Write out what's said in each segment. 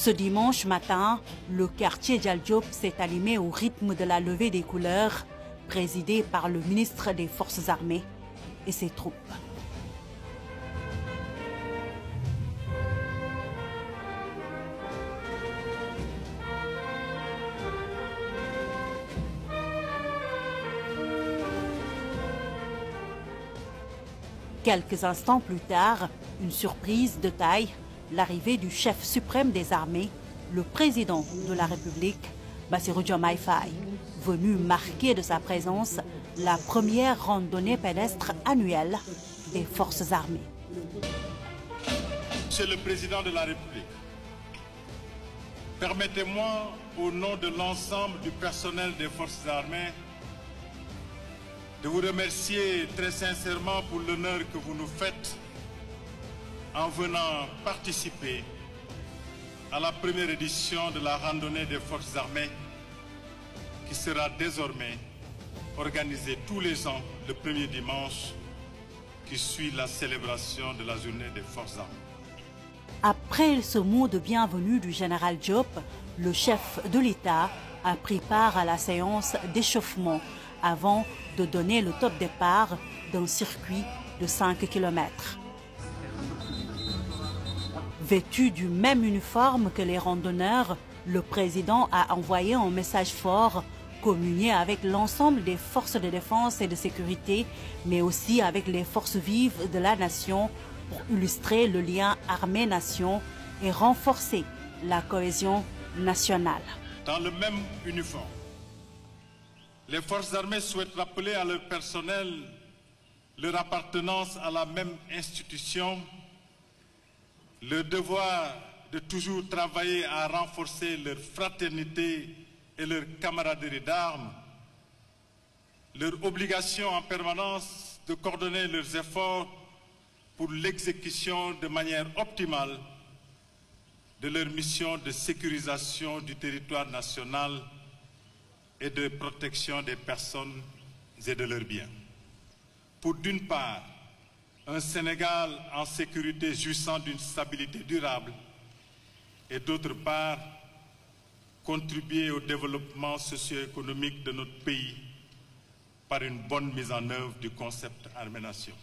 Ce dimanche matin, le quartier Dial Diop s'est allumé au rythme de la levée des couleurs, présidée par le ministre des Forces armées et ses troupes. Quelques instants plus tard, une surprise de taille, l'arrivée du chef suprême des armées, le président de la République, Bassirou Diomaye Faye, venu marquer de sa présence la première randonnée pédestre annuelle des forces armées. Monsieur le Président de la République, permettez-moi, au nom de l'ensemble du personnel des forces armées, de vous remercier très sincèrement pour l'honneur que vous nous faites en venant participer à la première édition de la randonnée des forces armées qui sera désormais organisée tous les ans le premier dimanche qui suit la célébration de la journée des forces armées. Après ce mot de bienvenue du général Diop, le chef de l'État a pris part à la séance d'échauffement avant de donner le top départ d'un circuit de 5 km. Vêtu du même uniforme que les randonneurs, le président a envoyé un message fort, communié avec l'ensemble des forces de défense et de sécurité, mais aussi avec les forces vives de la nation pour illustrer le lien armée-nation et renforcer la cohésion nationale. Dans le même uniforme, les forces armées souhaitent rappeler à leur personnel leur appartenance à la même institution, leur devoir de toujours travailler à renforcer leur fraternité et leur camaraderie d'armes, leur obligation en permanence de coordonner leurs efforts pour l'exécution de manière optimale de leur mission de sécurisation du territoire national et de protection des personnes et de leurs biens. Pour d'une part, un Sénégal en sécurité jouissant d'une stabilité durable et d'autre part, contribuer au développement socio-économique de notre pays par une bonne mise en œuvre du concept armée-nation.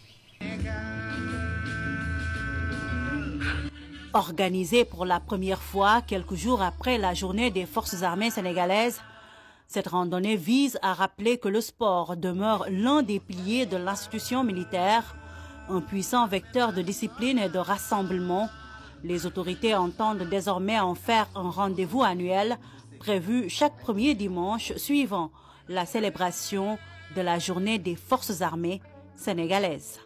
Organisée pour la première fois quelques jours après la journée des forces armées sénégalaises, cette randonnée vise à rappeler que le sport demeure l'un des piliers de l'institution militaire, un puissant vecteur de discipline et de rassemblement. Les autorités entendent désormais en faire un rendez-vous annuel prévu chaque premier dimanche suivant la célébration de la journée des forces armées sénégalaises.